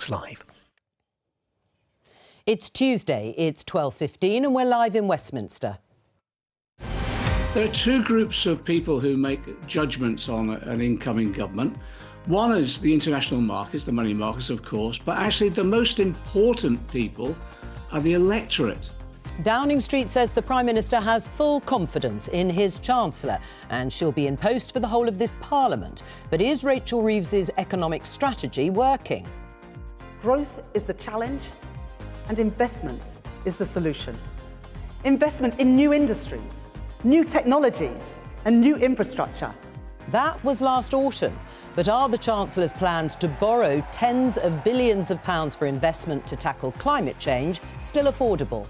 Politics Live. It's Tuesday, it's 12:15 and we're live in Westminster. There are two groups of people who make judgments on an incoming government. One is the international markets, the money markets, of course, but actually the most important people are the electorate. Downing Street says the Prime Minister has full confidence in his Chancellor and she'll be in post for the whole of this Parliament. But is Rachel Reeves's economic strategy working? Growth is the challenge and investment is the solution. Investment in new industries, new technologies and new infrastructure. That was last autumn. But are the Chancellor's plans to borrow tens of billions of pounds for investment to tackle climate change still affordable?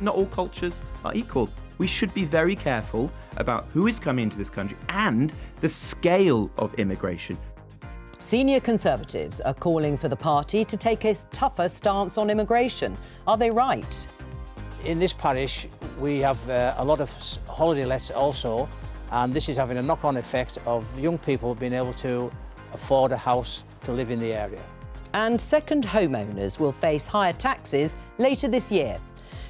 Not all cultures are equal. We should be very careful about who is coming into this country and the scale of immigration. Senior Conservatives are calling for the party to take a tougher stance on immigration. Are they right? In this parish, we have a lot of holiday lets also, and this is having a knock-on effect of young people being able to afford a house to live in the area. And second homeowners will face higher taxes later this year.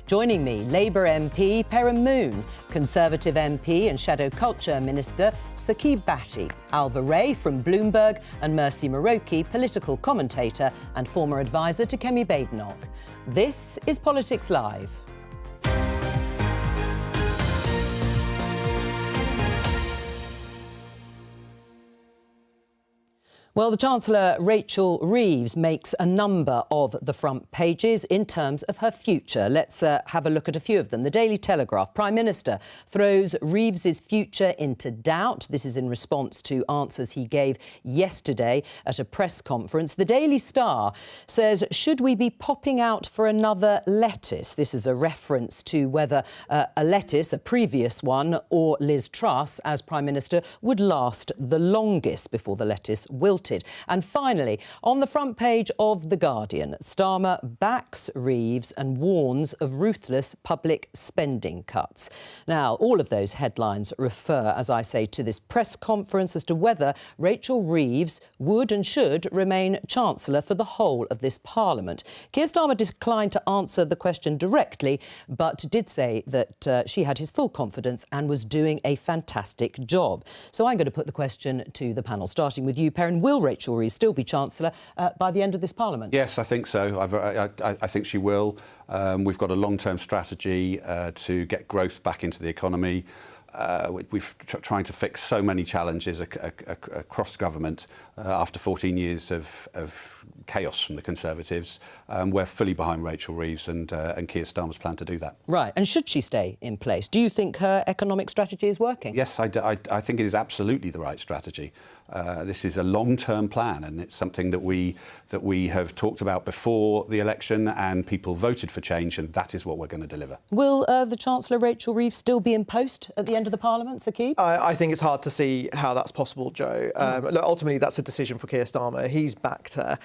Joining me, Labour MP Perrin Moon, Conservative MP and Shadow Culture Minister Saqib Bhatti, Alva Ray from Bloomberg and Mercy Muroki, political commentator and former advisor to Kemi Badenoch. This is Politics Live. Well, the Chancellor, Rachel Reeves, makes a number of the front pages in terms of her future. Let's have a look at a few of them. The Daily Telegraph. Prime Minister throws Reeves's future into doubt. This is in response to answers he gave yesterday at a press conference. The Daily Star says, should we be popping out for another lettuce? This is a reference to whether a lettuce, a previous one, or Liz Truss as Prime Minister would last the longest before the lettuce wilted. And finally, on the front page of The Guardian, Starmer backs Reeves and warns of ruthless public spending cuts. Now, all of those headlines refer, as I say, to this press conference as to whether Rachel Reeves would and should remain Chancellor for the whole of this Parliament. Keir Starmer declined to answer the question directly, but did say that she had his full confidence and was doing a fantastic job. So I'm going to put the question to the panel, starting with you, Perrin. Will Rachel Reeves still be Chancellor by the end of this Parliament? Yes, I think so. I think she will. We've got a long-term strategy to get growth back into the economy. We've trying to fix so many challenges across government after 14 years of chaos from the Conservatives. We're fully behind Rachel Reeves and Keir Starmer's plan to do that. Right. And should she stay in place? Do you think her economic strategy is working? Yes, I think it is absolutely the right strategy. This is a long-term plan, and it's something that we have talked about before the election, and people voted for change, and that is what we're going to deliver. Will the Chancellor, Rachel Reeves, still be in post at the end of the Parliament, Saqib? I think it's hard to see how that's possible, Jo. Look, ultimately, that's a decision for Keir Starmer. He's backed her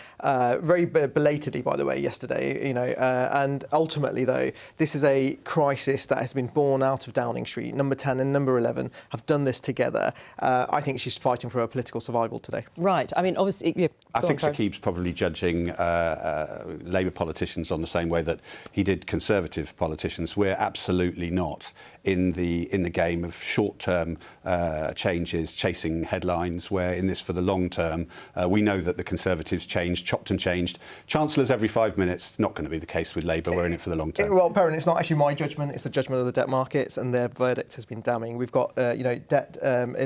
very belatedly, by the way, yesterday. You know, and ultimately, though, this is a crisis that has been born out of Downing Street. Number 10 and number 11 have done this together. I think she's fighting for her political survival today. Right. I mean, obviously, I think Saqib's probably judging Labour politicians on the same way that he did Conservative politicians. We're absolutely not in the game of short-term changes, chasing headlines. We're in this for the long term. We know that the Conservatives chopped and changed. Chancellors every 5 minutes. It's not going to be the case with Labour. We're in it for the long term. Well, Perrin, it's not actually my judgment. It's the judgment of the debt markets, and their verdict has been damning. We've got, debt,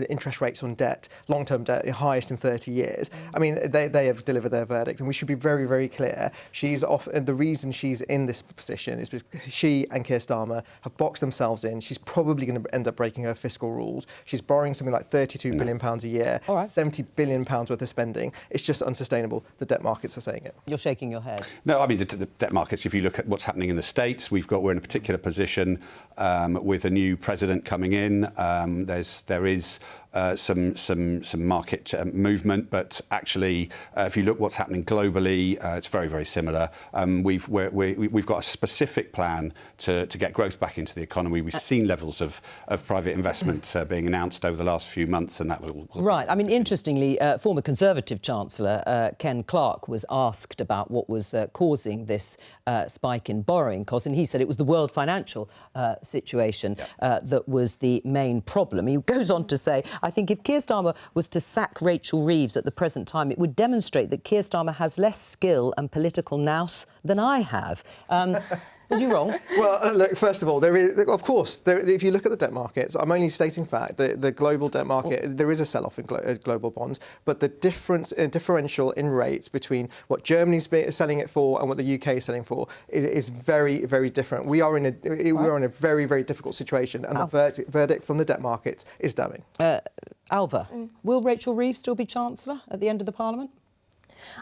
interest rates on debt, long-term debt, highest in 30 years. I mean, they have delivered their verdict, and we should be very, very clear. She's off. The reason she's in this position is because she and Keir Starmer have boxed themselves in. She's probably going to end up breaking her fiscal rules. She's borrowing something like £32 billion a year, right. £70 billion worth of spending. It's just unsustainable. The debt markets are saying it. You're shaking your head. No, I mean, the debt markets, if you look at what's happening in the States, we're in a particular position with a new president coming in. There is some market movement, but actually, if you look what's happening globally, it's very, very similar. We've got a specific plan to get growth back into the economy. We've seen levels of private investment being announced over the last few months, and that will Right. I mean, interestingly, former Conservative Chancellor Ken Clarke was asked about what was causing this spike in borrowing costs, and he said it was the world financial situation that was the main problem. He goes on to say, I think if Keir Starmer was to sack Rachel Reeves at the present time, it would demonstrate that Keir Starmer has less skill and political nous than I have. Was you wrong? Well, look, first of all, there is, of course, if you look at the debt markets, I'm only stating fact, the global debt market, there is a sell-off in global bonds, but the differential in rates between what Germany's selling it for and what the UK is selling for is very, very different. We are in a very, very difficult situation, and the verdict from the debt markets is damning. Alva, will Rachel Reeves still be Chancellor at the end of the Parliament?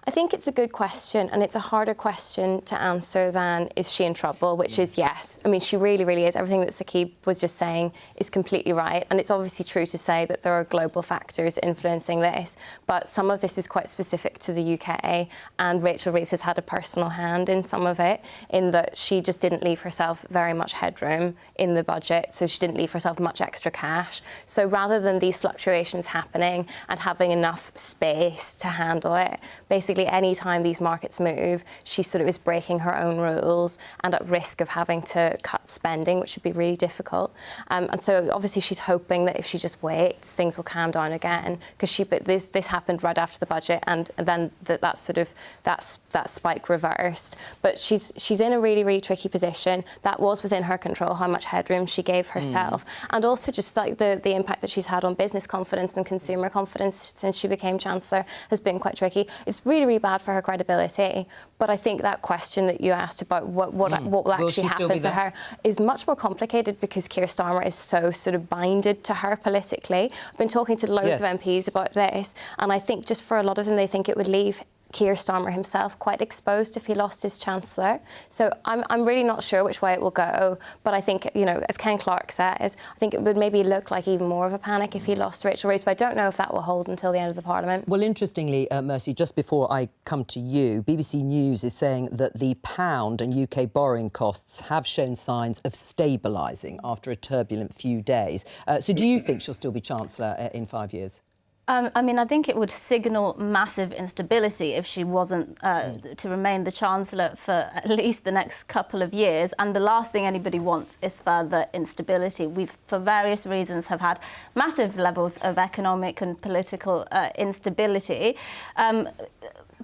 I think it's a good question, and it's a harder question to answer than is she in trouble, which is yes. I mean, she really, really is. Everything that Saqib was just saying is completely right, and it's obviously true to say that there are global factors influencing this, but some of this is quite specific to the UK, and Rachel Reeves has had a personal hand in some of it, in that she just didn't leave herself very much headroom in the budget, so she didn't leave herself much extra cash. So rather than these fluctuations happening and having enough space to handle it, basically, any time these markets move, she sort of is breaking her own rules and at risk of having to cut spending, which would be really difficult. And so, obviously, she's hoping that if she just waits, things will calm down again. But this happened right after the budget, and then that spike reversed. But she's in a really, really tricky position. That was within her control, how much headroom she gave herself, and also just like the impact that she's had on business confidence and consumer confidence since she became Chancellor has been quite tricky. It's really, really bad for her credibility. But I think that question that you asked about what will actually happen to her is much more complicated because Keir Starmer is so sort of binded to her politically. I've been talking to loads of MPs about this, and I think just for a lot of them, they think it would leave Keir Starmer himself quite exposed if he lost his Chancellor. So I'm really not sure which way it will go, but I think, you know, as Ken Clarke says, I think it would maybe look like even more of a panic if he lost Rachel Reeves, but I don't know if that will hold until the end of the Parliament. Well, interestingly, Mercy, just before I come to you, BBC News is saying that the pound and UK borrowing costs have shown signs of stabilising after a turbulent few days. So do you think she'll still be Chancellor in 5 years? I mean, I think it would signal massive instability if she wasn't to remain the Chancellor for at least the next couple of years. And the last thing anybody wants is further instability. We've, for various reasons, have had massive levels of economic and political instability.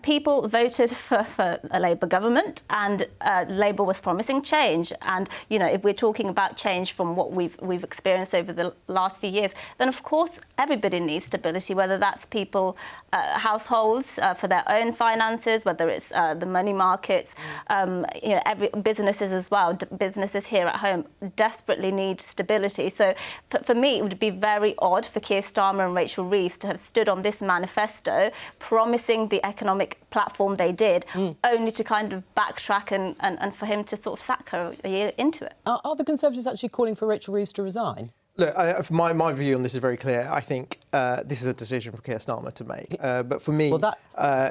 People voted for a Labour government, and Labour was promising change. And, you know, if we're talking about change from what we've experienced over the last few years, then of course everybody needs stability, whether that's people, households for their own finances, whether it's the money markets, you know, businesses as well. Businesses here at home desperately need stability. So for me, it would be very odd for Keir Starmer and Rachel Reeves to have stood on this manifesto promising the economic platform they did, only to kind of backtrack and for him to sort of sack her a year into it. Are the Conservatives actually calling for Rachel Reeves to resign? Look, my view on this is very clear. I think this is a decision for Keir Starmer to make. But for me, well,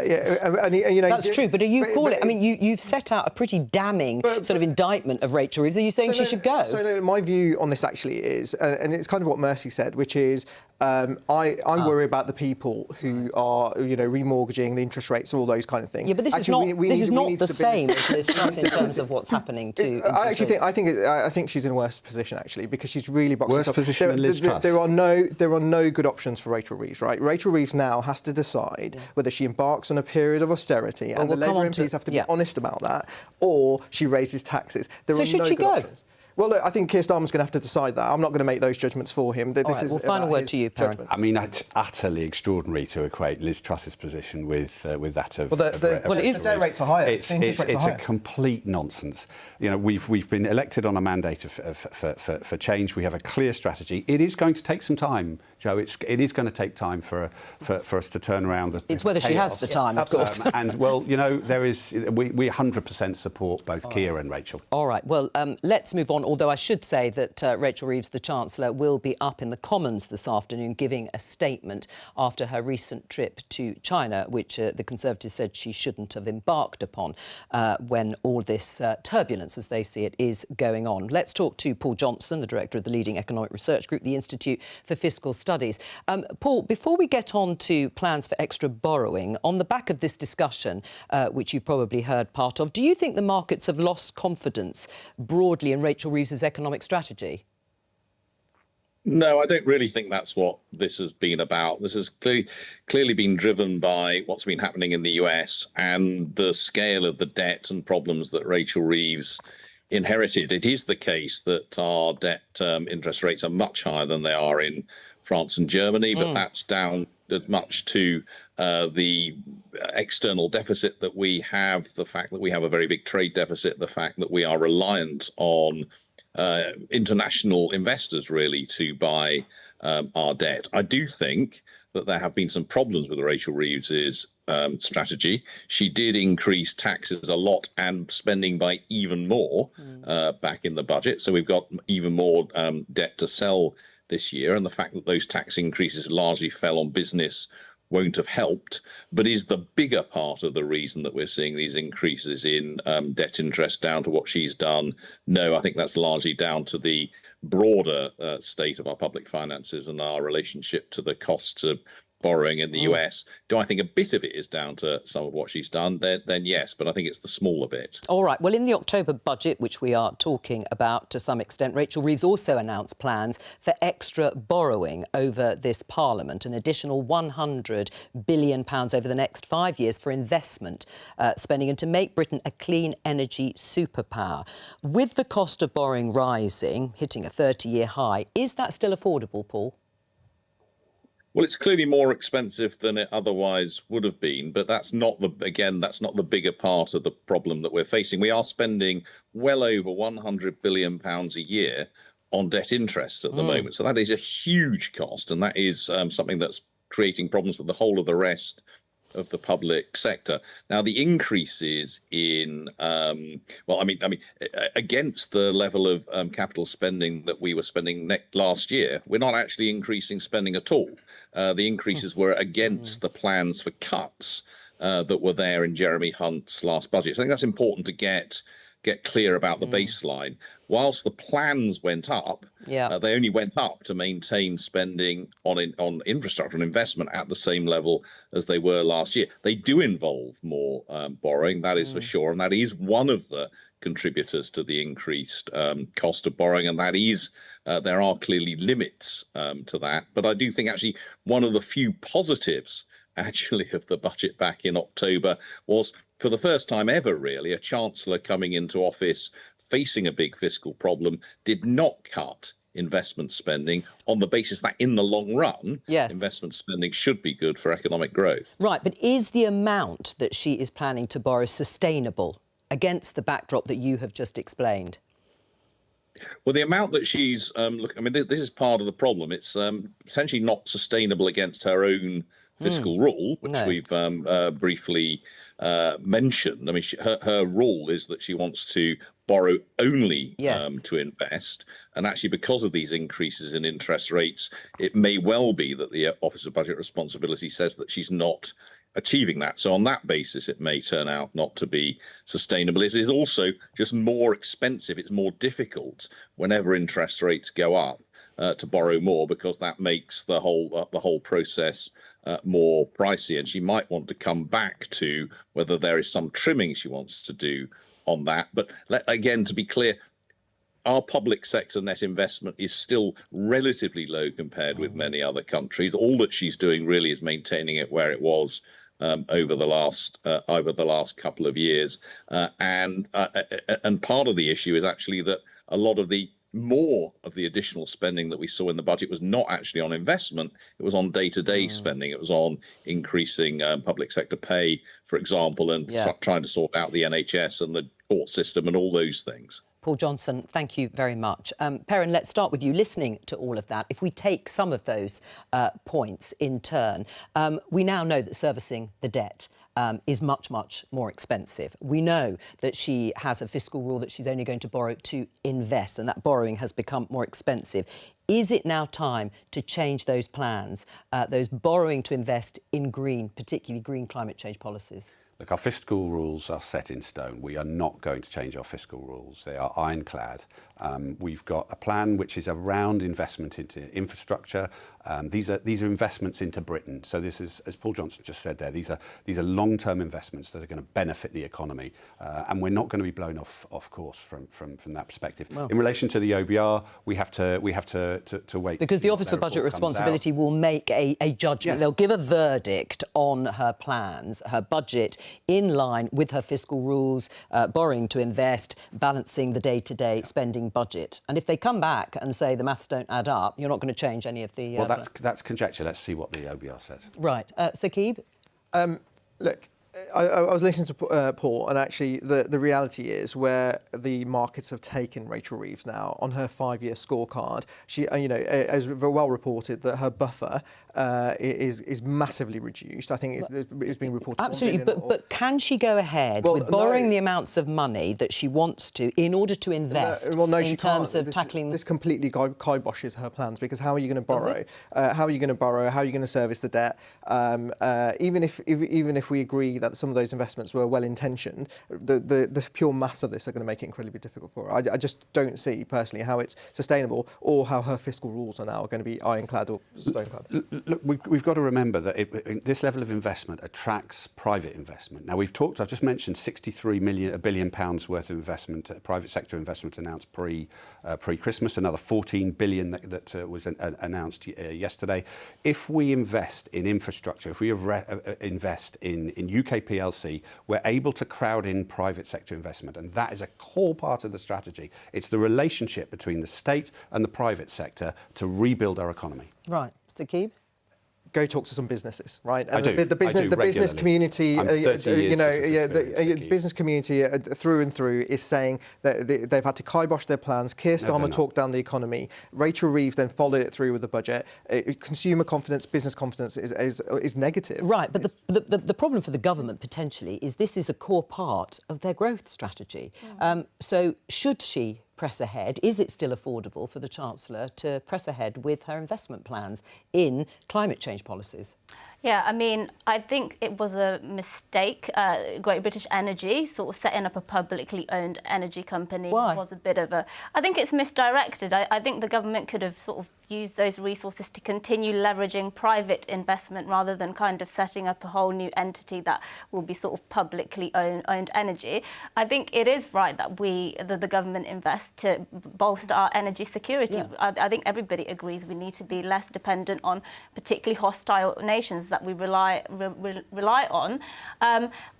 you know, that's true. But are you calling? I mean, you've set out a pretty damning sort of indictment of Rachel Reeves. Are you saying she should go? So no, my view on this actually is, and it's kind of what Mercy said, which is I worry about the people who are, you know, remortgaging, the interest rates, all those kind of things. Yeah, but this actually, is not the same as Liz Truss in terms of what's happening to. I think she's in a worse position actually, because she's really boxed herself. Position than Liz Truss. There are no good options for Rachel Reeves, right? Rachel Reeves now has to decide whether she embarks on a period of austerity, and the Labour MPs have to be honest about that, or she raises taxes. So should she go? Options. Well, look, I think Keir Starmer's going to have to decide that. I'm not going to make those judgments for him. Final word to you, Perrin. I mean, it's utterly extraordinary to equate Liz Truss's position with that of. Well, the debt rates are higher. It's a complete nonsense. You know, we've been elected on a mandate for change. We have a clear strategy. It is going to take some time, Jo. It is going to take time for us to turn around. It's whether she has the time, of course. And well, you know, we 100% support both Keir and Rachel. All right. Well, let's move on. although I should say that Rachel Reeves, the Chancellor, will be up in the Commons this afternoon giving a statement after her recent trip to China, which the Conservatives said she shouldn't have embarked upon when all this turbulence, as they see it, is going on. Let's talk to Paul Johnson, the Director of the leading economic research group, the Institute for Fiscal Studies. Paul, before we get on to plans for extra borrowing, on the back of this discussion, which you've probably heard part of, do you think the markets have lost confidence broadly in Rachel Reeves's economic strategy? No, I don't really think that's what this has been about. This has clearly been driven by what's been happening in the US and the scale of the debt and problems that Rachel Reeves inherited. It is the case that our debt interest rates are much higher than they are in France and Germany, but that's down as much to the external deficit that we have, the fact that we have a very big trade deficit, the fact that we are reliant on international investors really to buy our debt. I do think that there have been some problems with Rachel Reeves's strategy. She did increase taxes a lot and spending by even more back in the budget. So we've got even more debt to sell this year. And the fact that those tax increases largely fell on business won't have helped, but is the bigger part of the reason that we're seeing these increases in debt interest down to what she's done? No, I think that's largely down to the broader state of our public finances and our relationship to the costs of borrowing in the US. Do I think a bit of it is down to some of what she's done? Then yes, but I think it's the smaller bit. All right. Well, in the October budget, which we are talking about to some extent, Rachel Reeves also announced plans for extra borrowing over this Parliament, an additional £100 billion over the next 5 years for investment spending and to make Britain a clean energy superpower. With the cost of borrowing rising, hitting a 30-year high, is that still affordable, Paul? Well, it's clearly more expensive than it otherwise would have been, but that's not the bigger part of the problem that we're facing. We are spending well over £100 billion a year on debt interest at the moment. So that is a huge cost, and that is something that's creating problems for the whole of the rest of the public sector. Now, the increases in, against the level of capital spending that we were spending last year, we're not actually increasing spending at all. The increases were against the plans for cuts that were there in Jeremy Hunt's last budget. So I think that's important to get clear about the baseline. Whilst the plans went up, they only went up to maintain spending on infrastructure and investment at the same level as they were last year. They do involve more borrowing, that is for sure, and that is one of the contributors to the increased cost of borrowing, and that is there are clearly limits to that. But I do think actually one of the few positives actually of the budget back in October was, for the first time ever really, a Chancellor coming into office facing a big fiscal problem did not cut investment spending on the basis that in the long run, investment spending should be good for economic growth. Right, but is the amount that she is planning to borrow sustainable against the backdrop that you have just explained? Well, the amount that she's this is part of the problem. It's essentially not sustainable against her own fiscal rule, which we've briefly mentioned. I mean, her rule is that she wants to borrow only to invest. And actually, because of these increases in interest rates, it may well be that the Office of Budget Responsibility says that she's not achieving that. So on that basis, it may turn out not to be sustainable. It is also just more expensive. It's more difficult whenever interest rates go up to borrow more, because that makes the whole process more pricey. And she might want to come back to whether there is some trimming she wants to do on that. But again, to be clear, our public sector net investment is still relatively low compared with many other countries. All that she's doing really is maintaining it where it was over the last couple of years, and part of the issue is actually that a lot of the more of the additional spending that we saw in the budget was not actually on investment. It was on day-to-day spending. It was on increasing public sector pay, for example, and trying to sort out the NHS and the court system and all those things. Paul Johnson, thank you very much. Perrin, let's start with you. Listening to all of that, if we take some of those points in turn, we now know that servicing the debt is much, much more expensive. We know that she has a fiscal rule that she's only going to borrow to invest, and that borrowing has become more expensive. Is it now time to change those plans, those borrowing to invest in green, particularly green climate change policies? Look, our fiscal rules are set in stone. We are not going to change our fiscal rules. They are ironclad. We've got a plan which is around investment into infrastructure. These are investments into Britain. So this is, as Paul Johnson just said there, these are long-term investments that are going to benefit the economy, and we're not going to be blown off course from that perspective. Well, in relation to the OBR, we have to wait because the Office for Budget Responsibility will make a judgment. Yes. They'll give a verdict on her plans, her budget, in line with her fiscal rules, borrowing to invest, balancing the day-to-day spending budget. And if they come back and say the maths don't add up, you're not going to change any of the... Well, that's conjecture. Let's see what the OBR says. Right. Saqib? Look, I was listening to Paul, and actually the reality is where the markets have taken Rachel Reeves now on her 5-year scorecard. She, as very well reported, that her buffer is massively reduced. I think it's been reported. Absolutely, but can she go ahead with borrowing the amounts of money that she wants to in order to invest in terms of tackling... This completely kiboshes her plans, because how are you going to borrow? How are you going to borrow? How are you going to service the debt? Even if we agree that some of those investments were well-intentioned, the pure maths of this are going to make it incredibly difficult for her. I just don't see, personally, how it's sustainable or how her fiscal rules are now going to be ironclad or stoneclad. Look, we've got to remember that this level of investment attracts private investment. Now, I've just mentioned £63 billion worth of investment, private sector investment announced pre-Christmas, another £14 billion that was announced yesterday. If we invest in infrastructure, if we invest in UK PLC, we're able to crowd in private sector investment, and that is a core part of the strategy. It's the relationship between the state and the private sector to rebuild our economy. Right. Saqib? Go talk to some businesses, right? And the business community, the business community through and through is saying that they've had to kibosh their plans. Keir Starmer talked down the economy. Rachel Reeves then followed it through with the budget. Consumer confidence, business confidence is negative. Right, but the problem for the government potentially is this is a core part of their growth strategy. So should she press ahead? Is it still affordable for the Chancellor to press ahead with her investment plans in climate change policies? Yeah, I mean, I think it was a mistake. Great British Energy sort of setting up a publicly owned energy company was a bit of a... I think it's misdirected. I think the government could have sort of used those resources to continue leveraging private investment rather than kind of setting up a whole new entity that will be sort of publicly owned energy. I think it is right that the government invests to bolster our energy security. Yeah. I think everybody agrees we need to be less dependent on particularly hostile nations that we rely on.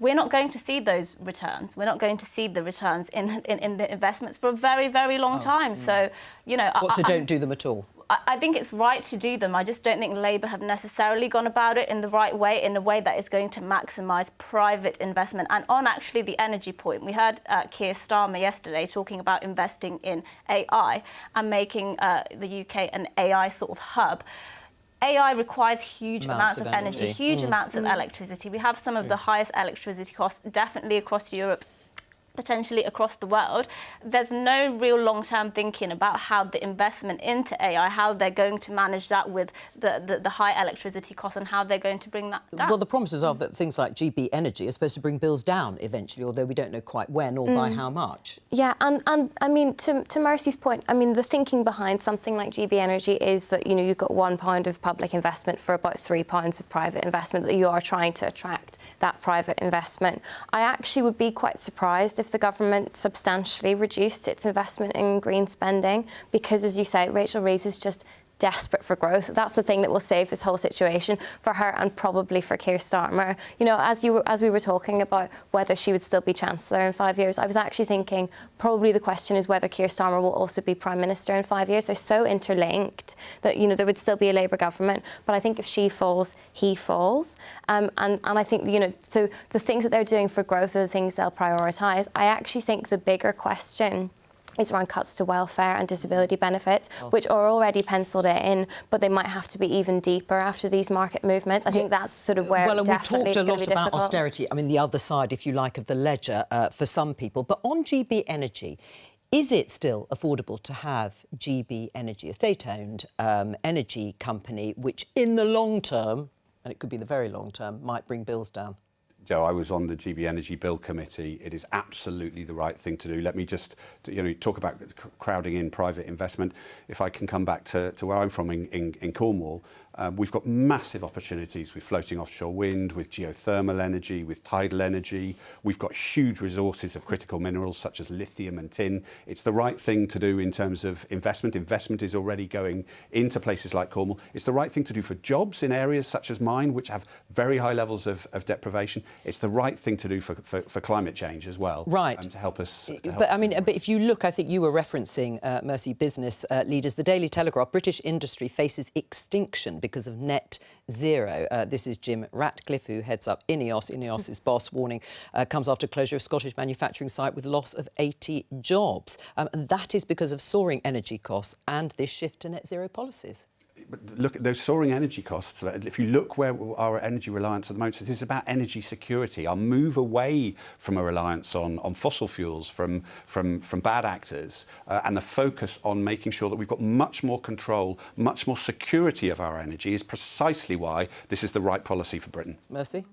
We're not going to see those returns. We're not going to see the returns in the investments for a very, very long time. So, So don't do them at all? I think it's right to do them. I just don't think Labour have necessarily gone about it in the right way, in a way that is going to maximise private investment. And on actually the energy point, we heard Keir Starmer yesterday talking about investing in AI and making the UK an AI sort of hub. AI requires huge amounts of energy, huge amounts of electricity. We have some of the highest electricity costs, definitely across Europe, potentially across the world. There's no real long-term thinking about how the investment into AI, how they're going to manage that with the high electricity costs and how they're going to bring that down. Well, the promises are that things like GB Energy are supposed to bring bills down eventually, although we don't know quite when or by how much. Yeah, and I mean, to Mercy's point, I mean, the thinking behind something like GB Energy is that, you've got £1 of public investment for about £3 of private investment, that you are trying to attract that private investment. I actually would be quite surprised if the government substantially reduced its investment in green spending, because, as you say, Rachel Reeves is just desperate for growth. That's the thing that will save this whole situation for her and probably for Keir Starmer. As we were talking about whether she would still be Chancellor in 5 years, I was actually thinking probably the question is whether Keir Starmer will also be Prime Minister in 5 years. They're so interlinked that, there would still be a Labour government. But I think if she falls, he falls. And I think, so the things that they're doing for growth are the things they'll prioritise. I actually think the bigger question is around cuts to welfare and disability benefits, which are already penciled in, but they might have to be even deeper after these market movements. I think that's sort of where well, and we definitely talked a lot about difficult. austerity. I mean, the other side, if you like, of the ledger for some people. But on GB Energy, is it still affordable to have GB Energy, a state-owned energy company, which in the long term, and it could be the very long term, might bring bills down? Jo, I was on the GB Energy Bill Committee. It is absolutely the right thing to do. Let me just, talk about crowding in private investment. If I can come back to where I'm from in Cornwall, we've got massive opportunities with floating offshore wind, with geothermal energy, with tidal energy. We've got huge resources of critical minerals such as lithium and tin. It's the right thing to do in terms of investment. Investment is already going into places like Cornwall. It's the right thing to do for jobs in areas such as mine, which have very high levels of deprivation. It's the right thing to do for climate change as well. Right. To help us. But if you look, I think you were referencing, Mercy, business leaders. The Daily Telegraph, British industry faces extinction because of net zero. This is Jim Ratcliffe, who heads up INEOS. INEOS's boss warning comes after closure of Scottish manufacturing site with loss of 80 jobs. And that is because of soaring energy costs and this shift to net zero policies. But look at those soaring energy costs. If you look where our energy reliance at the moment, it is about energy security. Our move away from a reliance on fossil fuels from bad actors, and the focus on making sure that we've got much more control, much more security of our energy is precisely why this is the right policy for Britain. Mercy?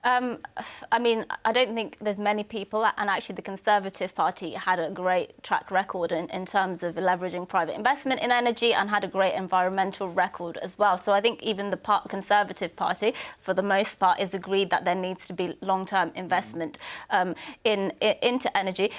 I mean, I don't think there's many people, and actually the Conservative Party had a great track record in terms of leveraging private investment in energy and had a great environmental record as well. So I think even the Conservative Party, for the most part, is agreed that there needs to be long-term investment into energy.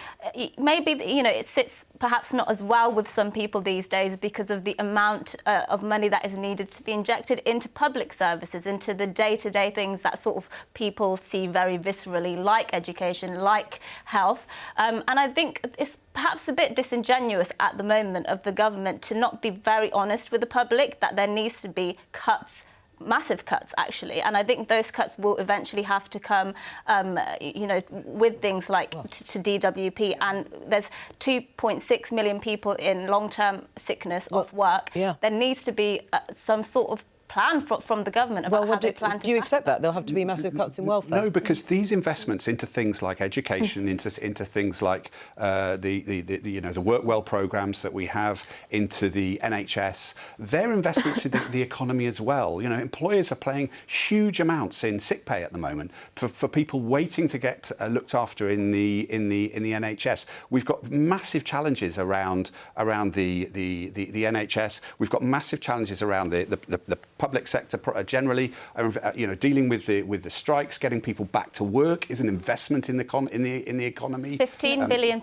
Maybe, it sits perhaps not as well with some people these days because of the amount of money that is needed to be injected into public services, into the day-to-day things that sort of people see very viscerally, like education, like health. And I think it's perhaps a bit disingenuous at the moment of the government to not be very honest with the public that there needs to be cuts, massive cuts actually, and I think those cuts will eventually have to come with things like to DWP, and there's 2.6 million people in long-term sickness off work. There needs to be some sort of plan from the government about how they plan to. Do you accept that there'll have to be massive cuts in welfare? No, because these investments into things like education, into things like the work well programmes that we have, into the NHS, they're investments in the economy as well. Employers are paying huge amounts in sick pay at the moment for people waiting to get looked after in the NHS. We've got massive challenges around the NHS. We've got massive challenges around the public sector generally, dealing with the strikes, getting people back to work is an investment in the economy. £15 billion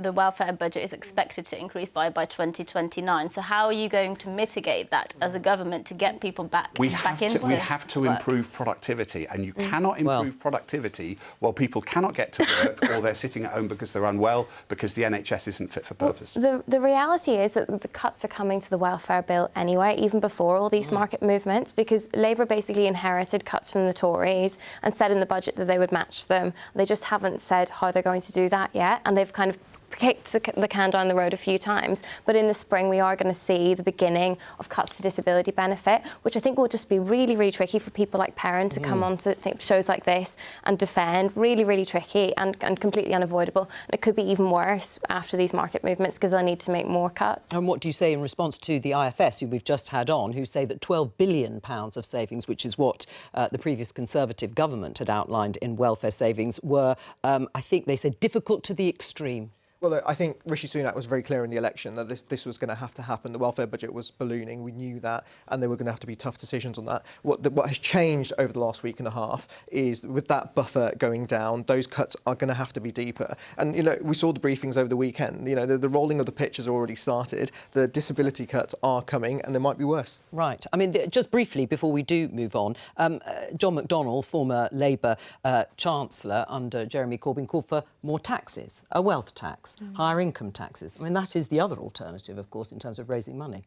the welfare budget is expected to increase by 2029. So how are you going to mitigate that as a government to get people back into work? We have to improve productivity, and you cannot improve productivity while people cannot get to work or they're sitting at home because they're unwell, because the NHS isn't fit for purpose. The reality is that the cuts are coming to the welfare bill anyway, even before all these market movements, because Labour basically inherited cuts from the Tories and said in the budget that they would match them. They just haven't said how they're going to do that yet, and they've kind of kicked the can down the road a few times. But in the spring, we are going to see the beginning of cuts to disability benefit, which I think will just be really, really tricky for people like Perrin to come on to shows like this and defend. Really, really tricky and completely unavoidable. And it could be even worse after these market movements because they'll need to make more cuts. And what do you say in response to the IFS, who we've just had on, who say that £12 billion of savings, which is what the previous Conservative government had outlined in welfare savings, were, I think they said, difficult to the extreme? Well, look, I think Rishi Sunak was very clear in the election that this was going to have to happen. The welfare budget was ballooning. We knew that, and there were going to have to be tough decisions on that. What has changed over the last week and a half is with that buffer going down, those cuts are going to have to be deeper. And, we saw the briefings over the weekend. The rolling of the pitch has already started. The disability cuts are coming, and they might be worse. Right. I mean, just briefly, before we do move on, John McDonnell, former Labour Chancellor under Jeremy Corbyn, called for more taxes, a wealth tax. Higher income taxes. I mean, that is the other alternative, of course, in terms of raising money.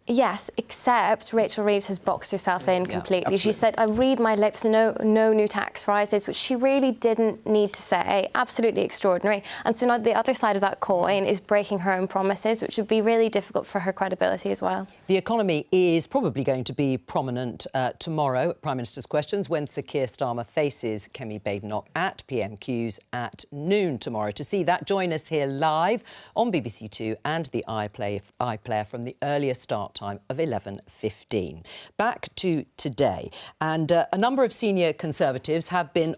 Yes, except Rachel Reeves has boxed herself in completely. She said, I read my lips, no new tax rises, which she really didn't need to say. Absolutely extraordinary. And so now the other side of that coin is breaking her own promises, which would be really difficult for her credibility as well. The economy is probably going to be prominent tomorrow at Prime Minister's Questions when Sir Keir Starmer faces Kemi Badenoch at PMQs at noon tomorrow. To see that, join us here live on BBC Two and the iPlayer from the earlier start time of 11:15. Back to today, and a number of senior Conservatives have been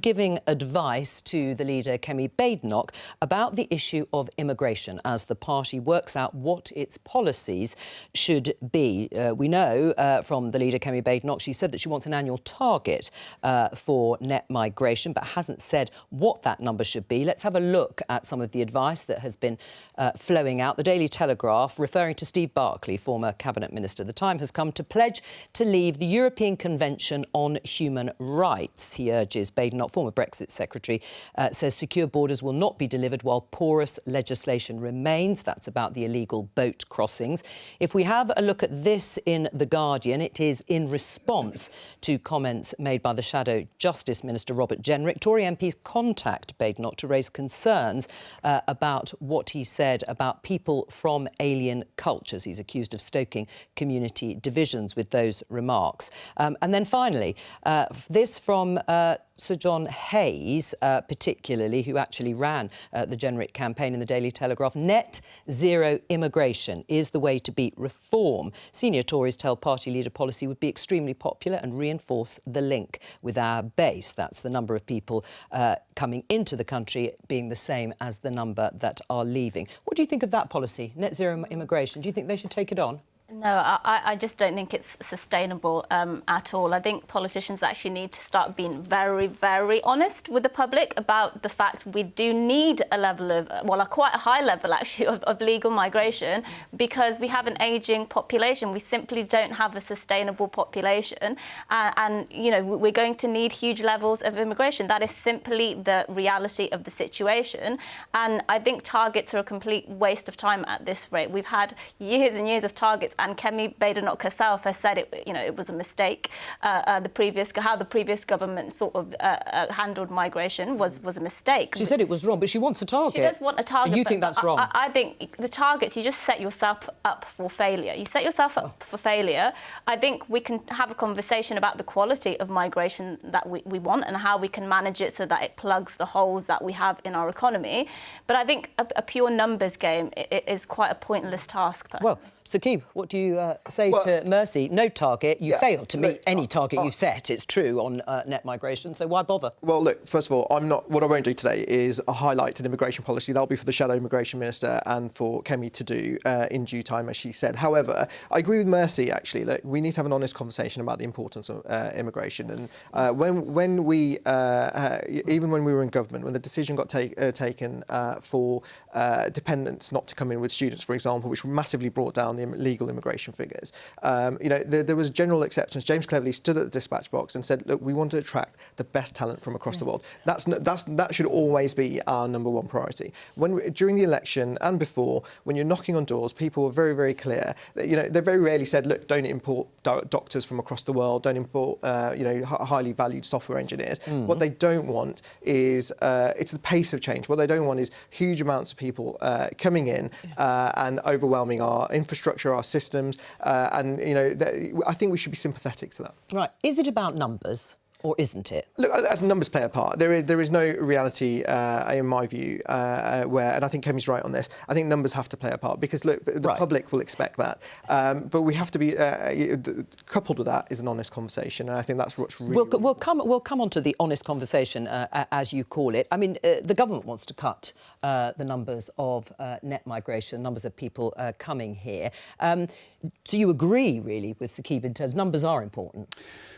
giving advice to the leader Kemi Badenoch about the issue of immigration as the party works out what its policies should be. We know from the leader Kemi Badenoch, she said that she wants an annual target for net migration, but hasn't said what that number should be. Let's have a look at some of the advice that has been flowing out. The Daily Telegraph, referring to Steve Barclay, former Cabinet Minister, the time has come to pledge to leave the European Convention on Human Rights. He urges Badenoch, former Brexit Secretary, says secure borders will not be delivered while porous legislation remains. That's about the illegal boat crossings. If we have a look at this in The Guardian, it is in response to comments made by the Shadow Justice Minister Robert Jenrick. Tory MPs contact Badenoch to raise concerns about what he said about people from alien cultures. He's accused of stoking community divisions with those remarks. And then finally, this from Sir John Hayes, particularly, who actually ran the Jenrick campaign in the Daily Telegraph. Net zero immigration is the way to beat reform. Senior Tories tell party leader policy would be extremely popular and reinforce the link with our base. That's the number of people coming into the country being the same as the number that are leaving. What do you think of that policy, net zero immigration? Do you think they should take it on? No, I just don't think it's sustainable at all. I think politicians actually need to start being very, very honest with the public about the fact we do need a level of, well, a quite a high level actually of legal migration, because we have an ageing population. We simply don't have a sustainable population, and you know, we're going to need huge levels of immigration. That is simply the reality of the situation, and I think targets are a complete waste of time at this rate. We've had years and years of targets, and Kemi Badenoch herself has said it was a mistake. How the previous government sort of handled migration was a mistake. She said it was wrong, but she wants a target. She does want a target. You think that's wrong? I think the targets, you just set yourself up for failure. You set yourself up for failure. I think we can have a conversation about the quality of migration that we want and how we can manage it so that it plugs the holes that we have in our economy. But I think a pure numbers game is quite a pointless task. Personally. Well, Saqib, what do you say to Mercy? No target. You failed to meet any target you set. It's true on net migration. So why bother? Well, look, first of all, what I won't do today is highlight an immigration policy. That'll be for the Shadow Immigration Minister and for Kemi to do in due time, as she said. However, I agree with Mercy, actually. Look, we need to have an honest conversation about the importance of immigration. And when we, even when we were in government, when the decision got taken for dependents not to come in with students, for example, which massively brought down the legal immigration figures, there was general acceptance. James Cleverly stood at the dispatch box and said, look, we want to attract the best talent from across the world. That should always be our number one priority. During the election and before, when you're knocking on doors, people were very, very clear that, they very rarely said, look, don't import doctors from across the world, don't import, highly valued software engineers. Mm-hmm. What they don't want is, it's the pace of change. What they don't want is huge amounts of people coming in and overwhelming our infrastructure, our systems, and I think we should be sympathetic to that. Right. Is it about numbers? Or isn't it? Look, numbers play a part. There is no reality, in my view, and I think Kemi's right on this. I think numbers have to play a part because, look, the public will expect that. But we have to be, coupled with that is an honest conversation, and I think that's what's really... We'll come on to the honest conversation, as you call it. I mean, the government wants to cut the numbers of net migration, numbers of people coming here. Do you agree, really, with Saqib in terms numbers are important?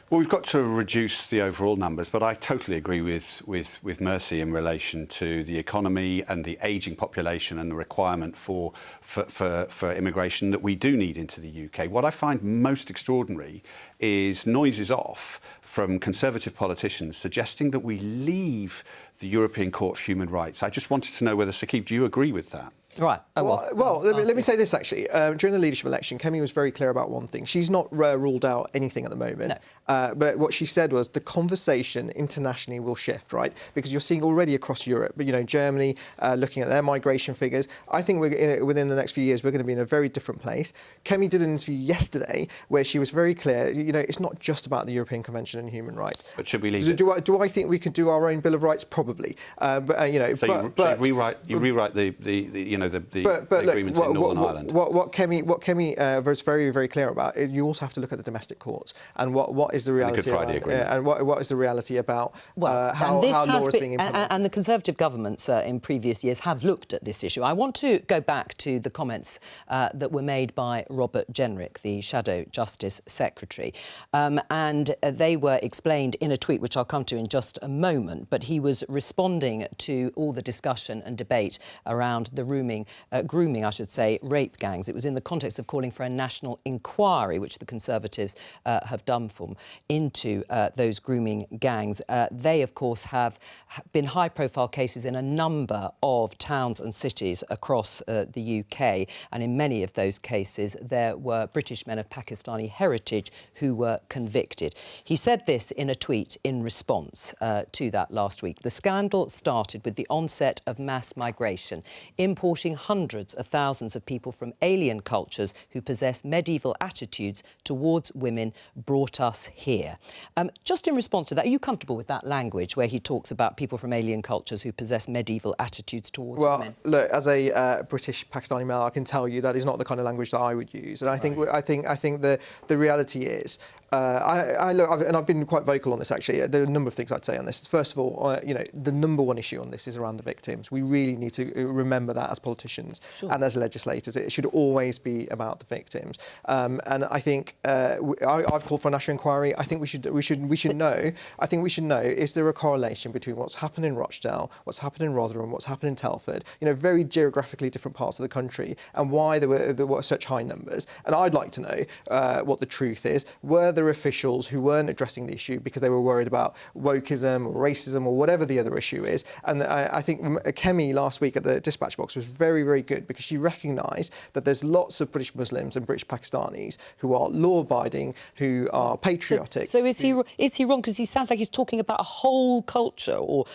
Well, we've got to reduce the overall numbers, but I totally agree with Mercy in relation to the economy and the ageing population and the requirement for immigration that we do need into the UK. What I find most extraordinary is noises off from Conservative politicians suggesting that we leave the European Court of Human Rights. I just wanted to know whether, Saqib, do you agree with that? Right. Let me say this, actually. During the leadership election, Kemi was very clear about one thing. She's not ruled out anything at the moment. No. But what she said was the conversation internationally will shift, right? Because you're seeing already across Europe, Germany, looking at their migration figures. I think within the next few years, we're going to be in a very different place. Kemi did an interview yesterday where she was very clear, it's not just about the European Convention on Human Rights. But should we leave it? Do I think we could do our own Bill of Rights? Probably. You rewrite the agreements in Northern Ireland. What Kemi was very, very clear about is you also have to look at the domestic courts and what is the reality the Good Friday Agreement. And what is the reality about how law is being implemented. And the Conservative governments in previous years have looked at this issue. I want to go back to the comments that were made by Robert Jenrick, the Shadow Justice Secretary, and they were explained in a tweet, which I'll come to in just a moment, but he was responding to all the discussion and debate around the grooming, rape gangs. It was in the context of calling for a national inquiry, which the Conservatives have done into those grooming gangs. They, of course, have been high-profile cases in a number of towns and cities across the UK, and in many of those cases there were British men of Pakistani heritage who were convicted. He said this in a tweet in response to that last week. The scandal started with the onset of mass migration, importing hundreds of thousands of people from alien cultures who possess medieval attitudes towards women brought us here. Just in response to that, are you comfortable with that language where he talks about people from alien cultures who possess medieval attitudes towards women? Well, look, as a British Pakistani male, I can tell you that is not the kind of language that I would use. And I think the reality is, I've been quite vocal on this, actually. There are a number of things I'd say on this. First of all, the number one issue on this is around the victims. We really need to remember that as politicians and as legislators. It should always be about the victims. And I think I've called for a national inquiry. I think we should know. I think we should know, is there a correlation between what's happened in Rochdale, what's happened in Rotherham, what's happened in Telford, very geographically different parts of the country, and why there were such high numbers. And I'd like to know what the truth is. Were there officials who weren't addressing the issue because they were worried about wokeism or racism or whatever the other issue is? And I think Kemi last week at the Dispatch Box was very, very good, because she recognised that there's lots of British Muslims and British Pakistanis who are law-abiding, who are patriotic. So is he wrong? Because he sounds like he's talking about a whole culture or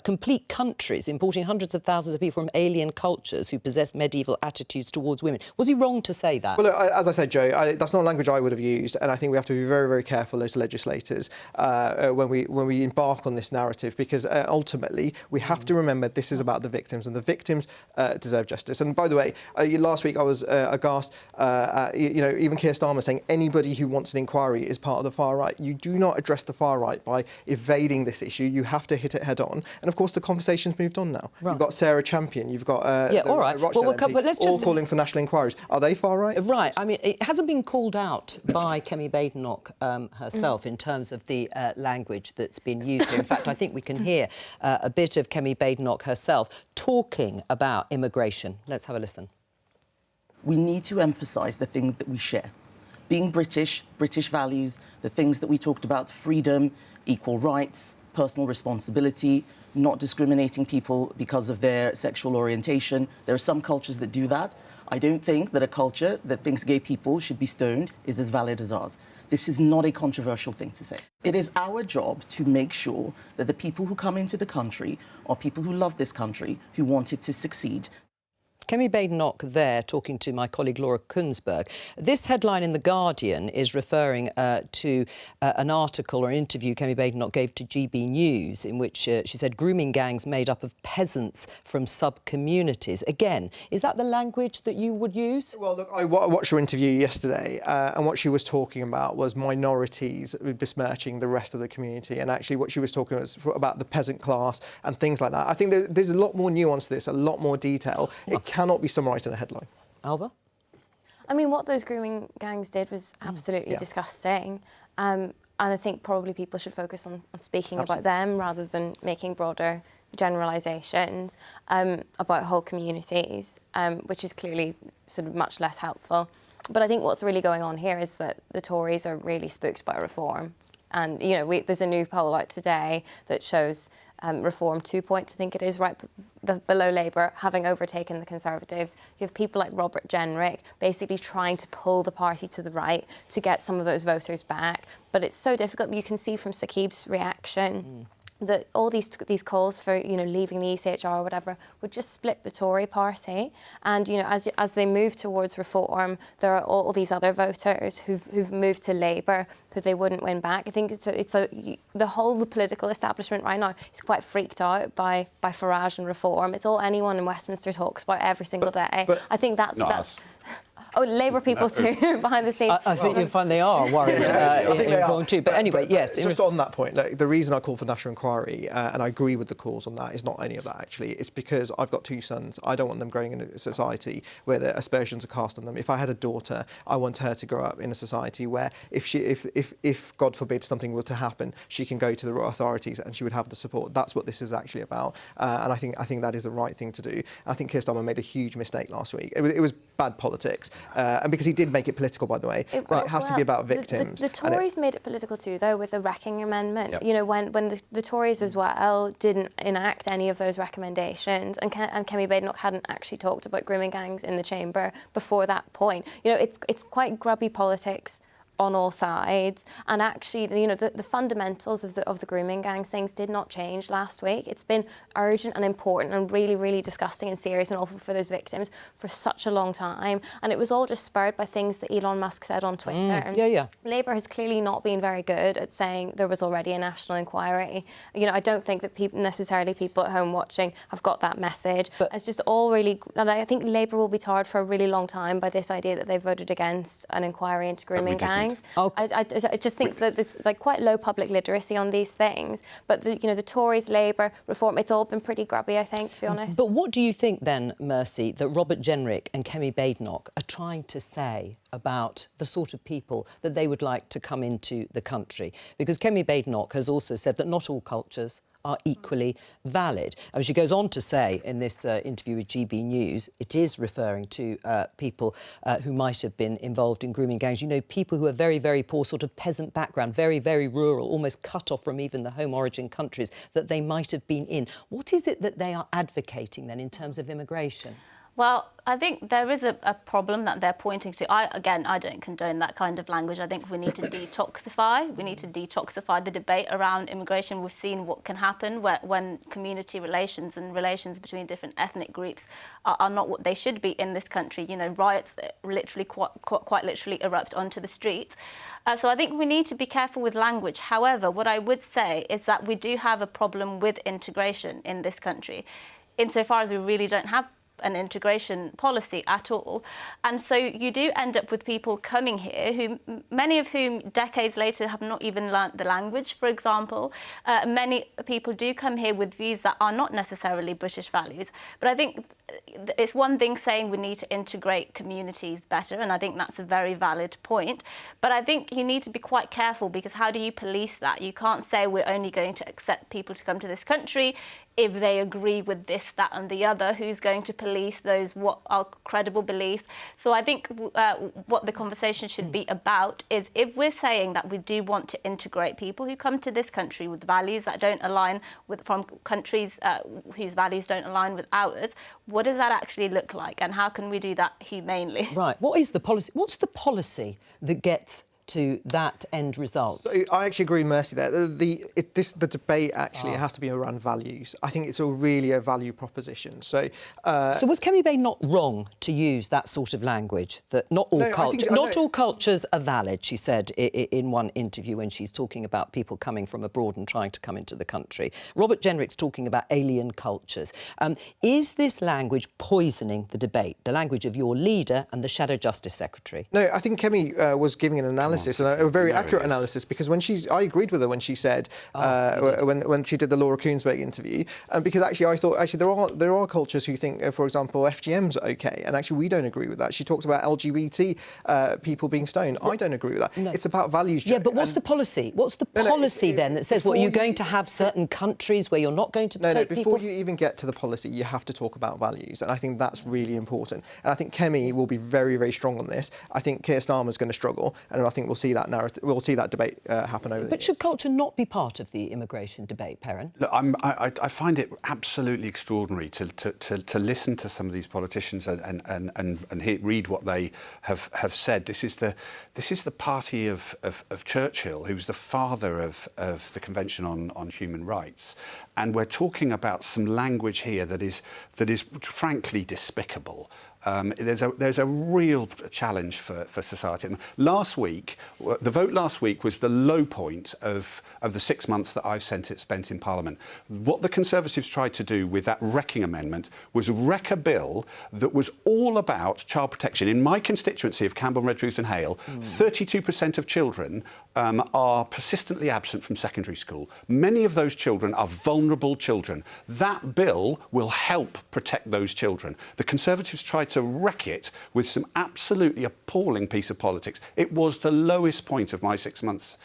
complete countries importing hundreds of thousands of people from alien cultures who possess medieval attitudes towards women. Was he wrong to say that? Well, look, as I said, Jo, that's not a language I would have used, and I think we have to be very, very careful as legislators when we embark on this narrative, because ultimately we have to remember this is about the victims, and the victims deserve justice. And by the way, last week I was aghast, even Keir Starmer saying anybody who wants an inquiry is part of the far right. You do not address the far right by evading this issue. You have to hit it head on. And of course, the conversation's moved on now. Right. You've got Sarah Champion, you've got Rochdale MP, but let's all calling for national inquiries. Are they far right? Right. I mean, it hasn't been called out by Kemi Badenoch herself in terms of the language that's been used here. In fact, I think we can hear a bit of Kemi Badenoch herself talking about immigration. Let's have a listen. We need to emphasise the things that we share. Being British, British values, the things that we talked about, freedom, equal rights, personal responsibility, not discriminating people because of their sexual orientation. There are some cultures that do that. I don't think that a culture that thinks gay people should be stoned is as valid as ours. This is not a controversial thing to say. It is our job to make sure that the people who come into the country are people who love this country, who want it to succeed. Kemi Badenoch there talking to my colleague Laura Kunsberg. This headline in The Guardian is referring to an article or an interview Kemi Badenoch gave to GB News, in which she said grooming gangs made up of peasants from sub-communities. Again, is that the language that you would use? Well, look, I watched her interview yesterday, and what she was talking about was minorities besmirching the rest of the community, and actually what she was talking about the peasant class and things like that. I think there's a lot more nuance to this, a lot more detail. It cannot be summarised in a headline. Alva? I mean, what those grooming gangs did was absolutely disgusting. And I think probably people should focus on speaking about them rather than making broader generalisations about whole communities, which is clearly sort of much less helpful. But I think what's really going on here is that the Tories are really spooked by reform. And, you know, there's a new poll out today that shows Reform 2 points, I think it is, right below Labour, having overtaken the Conservatives. You have people like Robert Jenrick basically trying to pull the party to the right to get some of those voters back. But it's so difficult. You can see from Saqib's reaction that all these calls for, you know, leaving the ECHR or whatever would just split the Tory party. And, you know, as they move towards reform, there are all these other voters who've moved to Labour who they wouldn't win back. I think the whole political establishment right now is quite freaked out by Farage and reform. It's all anyone in Westminster talks about every single day. But I think that's Oh, Labour people too, behind the scenes. I think you'll find they are worried informed too. But anyway, yes. Just on that point, like, the reason I call for national inquiry, and I agree with the calls on that, is not any of that, actually. It's because I've got 2 sons. I don't want them growing in a society where the aspersions are cast on them. If I had a daughter, I want her to grow up in a society where if God forbid something were to happen, she can go to the authorities and she would have the support. That's what this is actually about. And I think that is the right thing to do. I think Keir Starmer made a huge mistake last week. It was bad politics. And because he did make it political, by the way, it has to be about victims. The Tories made it political too, though, with the Wrecking Amendment. Yep. You know, when the Tories as well didn't enact any of those recommendations, and Kemi Badenoch hadn't actually talked about grooming gangs in the chamber before that point. You know, it's quite grubby politics on all sides, and actually, you know, the fundamentals of the grooming gangs things did not change last week. It's been urgent and important and really, really disgusting and serious and awful for those victims for such a long time, and it was all just spurred by things that Elon Musk said on Twitter. Labour has clearly not been very good at saying there was already a national inquiry. You know, I don't think that people at home watching have got that message. But it's just all really, and I think Labour will be tarred for a really long time by this idea that they voted against an inquiry into grooming gangs. I just think that there's like quite low public literacy on these things. But the Tories, Labour, Reform, it's all been pretty grubby, I think, to be honest. But what do you think then, Mercy, that Robert Jenrick and Kemi Badenoch are trying to say about the sort of people that they would like to come into the country? Because Kemi Badenoch has also said that not all cultures are equally valid. And she goes on to say in this interview with GB News, it is referring to people who might have been involved in grooming gangs. You know, people who are very, very poor, sort of peasant background, very, very rural, almost cut off from even the home origin countries that they might have been in. What is it that they are advocating then in terms of immigration? Well, I think there is a problem that they're pointing to. I don't condone that kind of language. I think we need to detoxify. We need to detoxify the debate around immigration. We've seen what can happen when community relations and relations between different ethnic groups are not what they should be in this country. You know, riots literally, quite literally erupt onto the streets. So I think we need to be careful with language. However, what I would say is that we do have a problem with integration in this country, insofar as we really don't have an integration policy at all. And so you do end up with people coming here who, many of whom decades later have not even learnt the language, for example. Many people do come here with views that are not necessarily British values. But I think it's one thing saying we need to integrate communities better, and I think that's a very valid point. But I think you need to be quite careful, because how do you police that? You can't say we're only going to accept people to come to this country if they agree with this, that and the other. Who's going to police those? What are credible beliefs? So I think what the conversation should be about is, if we're saying that we do want to integrate people who come to this country with values that don't align with, from countries whose values don't align with ours, what does that actually look like, and how can we do that humanely? Right. What is the policy? What's the policy that gets to that end result? So I actually agree with Mercy there. The debate actually has to be around values. I think it's really a value proposition. So was Kemi Badenoch wrong to use that sort of language, that not all cultures are valid, she said in one interview when she's talking about people coming from abroad and trying to come into the country? Robert Jenrick's talking about alien cultures. Is this language poisoning the debate, the language of your leader and the Shadow Justice Secretary? No, I think Kemi was giving an analysis, and a very accurate analysis, because when I agreed with her when she said when she did the Laura Koonsberg interview, because actually I thought there are cultures who think, for example, FGM's okay, and actually we don't agree with that. She talked about LGBT people being stoned. I don't agree with that. No. It's about values. Yeah, but what's the policy? What's the policy then that says, well, you're going to have certain countries where you're not going to take people? Before you even get to the policy, you have to talk about values, and I think that's really important. And I think Kemi will be very, very strong on this. I think Keir Starmer's going to struggle, and I think we'll see that narrative, we'll see that debate happen over the But years. should culture not be part of the immigration debate, Perrin? Look, I find it absolutely extraordinary to listen to some of these politicians and read what they have said. This is the party of Churchill, who's the father of the Convention on Human Rights, and we're talking about some language here that is frankly despicable. There's a real challenge for society. And last week, the vote last week was the low point of the 6 months that I've spent in Parliament. What the Conservatives tried to do with that wrecking amendment was wreck a bill that was all about child protection. In my constituency of Camborne, Redruth and Hale, 32% of children are persistently absent from secondary school. Many of those children are vulnerable children. That bill will help protect those children. The Conservatives tried to wreck it with some absolutely appalling piece of politics. It was the lowest point of my 6 months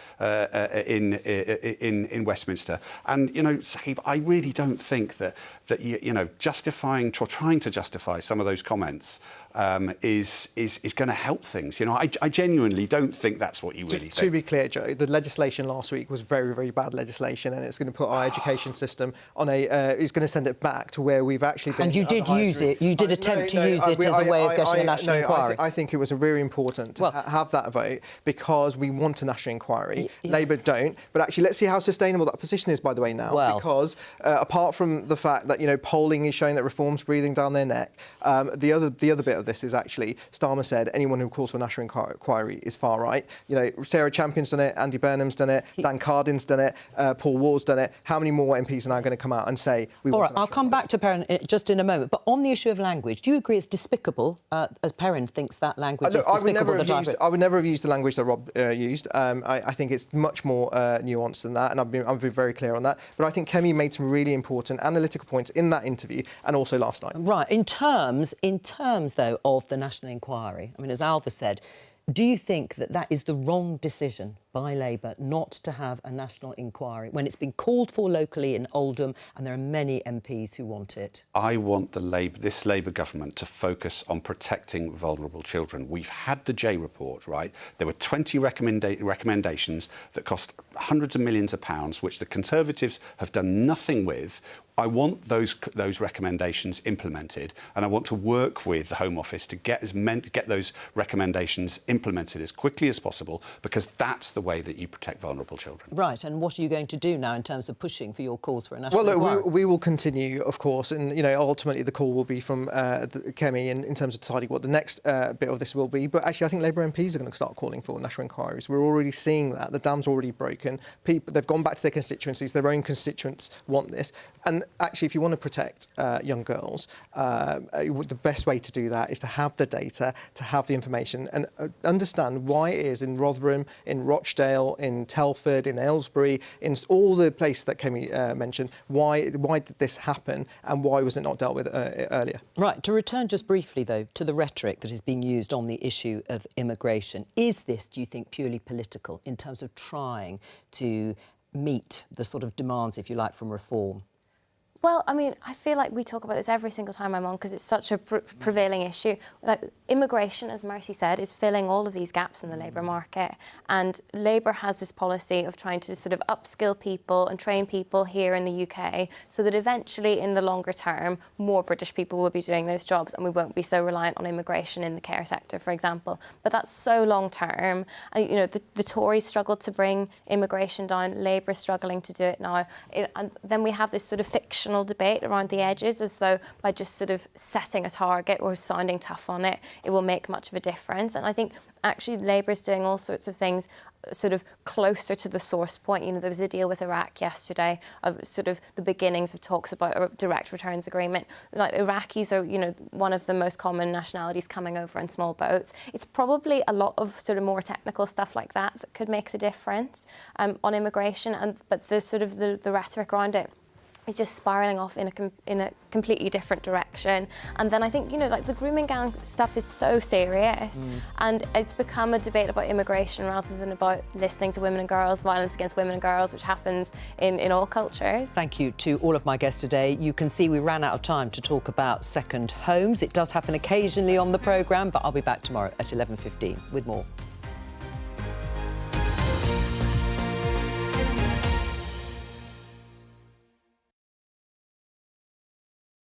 in Westminster. And, you know, Sahib, I really don't think that you know, justifying or trying to justify some of those comments is going to help things. You know, I genuinely don't think that's what you really think. To be clear, Joe, the legislation last week was very, very bad legislation, and it's going to put our education system on a. It's going to send it back to where we've actually been. And you did use it. You did attempt to use it as a way of getting a national inquiry. I think it was very important to have that vote because we want a national inquiry. Labour don't. But actually, let's see how sustainable that position is. By the way, now because apart from the fact that, you know, polling is showing that reform's breathing down their neck, the other bit of this is actually Starmer said anyone who calls for a national inquiry is far right. You know, Sarah Champion's done it, Andy Burnham's done it, Dan Cardin's done it, Paul Ward's done it. How many more MPs are now going to come out and say we want? All right, I'll come back to Perrin just in a moment. But on the issue of language, do you agree it's despicable, as Perrin thinks that language is despicable? I would never have used the language that Rob used. I think it's much more nuanced than that, and I've been very clear on that. But I think Kemi made some really important analytical points in that interview and also last night. Right. In terms, though, of the national inquiry, I mean, as Alva said, do you think that is the wrong decision by Labour not to have a national inquiry when it's been called for locally in Oldham and there are many MPs who want it? I want this Labour government to focus on protecting vulnerable children. We've had the J report, right? There were 20 recommendations that cost hundreds of millions of pounds, which the Conservatives have done nothing with. I want those recommendations implemented, and I want to work with the Home Office to get those recommendations implemented as quickly as possible, because that's the way that you protect vulnerable children. Right, and what are you going to do now in terms of pushing for your calls for a national inquiry? Well, look, we will continue, of course, and, you know, ultimately the call will be from Kemi in terms of deciding what the next bit of this will be. But actually, I think Labour MPs are going to start calling for national inquiries. We're already seeing that. The dam's already broken. They've gone back to their constituencies. Their own constituents want this. And actually, if you want to protect young girls, the best way to do that is to have the data, to have the information, and understand why it is in Rotherham, in Rochdale, in Telford, in Aylesbury, in all the places that Kemi mentioned. Why did this happen, and why was it not dealt with earlier? Right. To return just briefly, though, to the rhetoric that is being used on the issue of immigration, is this, do you think, purely political in terms of trying to meet the sort of demands, if you like, from reform? Well, I mean, I feel like we talk about this every single time I'm on because it's such a prevailing issue. Like, immigration, as Mercy said, is filling all of these gaps in the labour market. And Labour has this policy of trying to sort of upskill people and train people here in the UK so that eventually, in the longer term, more British people will be doing those jobs and we won't be so reliant on immigration in the care sector, for example. But that's so long term. And, you know, the Tories struggled to bring immigration down. Labour is struggling to do it now. And then we have this sort of fictional debate around the edges, as though by just sort of setting a target or sounding tough on it, it will make much of a difference. And I think actually Labour is doing all sorts of things sort of closer to the source point. You know, there was a deal with Iraq yesterday of sort of the beginnings of talks about a direct returns agreement. Like, Iraqis are, you know, one of the most common nationalities coming over in small boats. It's probably a lot of sort of more technical stuff like that that could make the difference on immigration, but the sort of the rhetoric around it is just spiralling off in a completely different direction. And then I think, you know, like the grooming gang stuff is so serious and it's become a debate about immigration rather than about listening to women and girls, violence against women and girls, which happens in all cultures. Thank you to all of my guests today. You can see we ran out of time to talk about second homes. It does happen occasionally on the programme, but I'll be back tomorrow at 11:15 with more.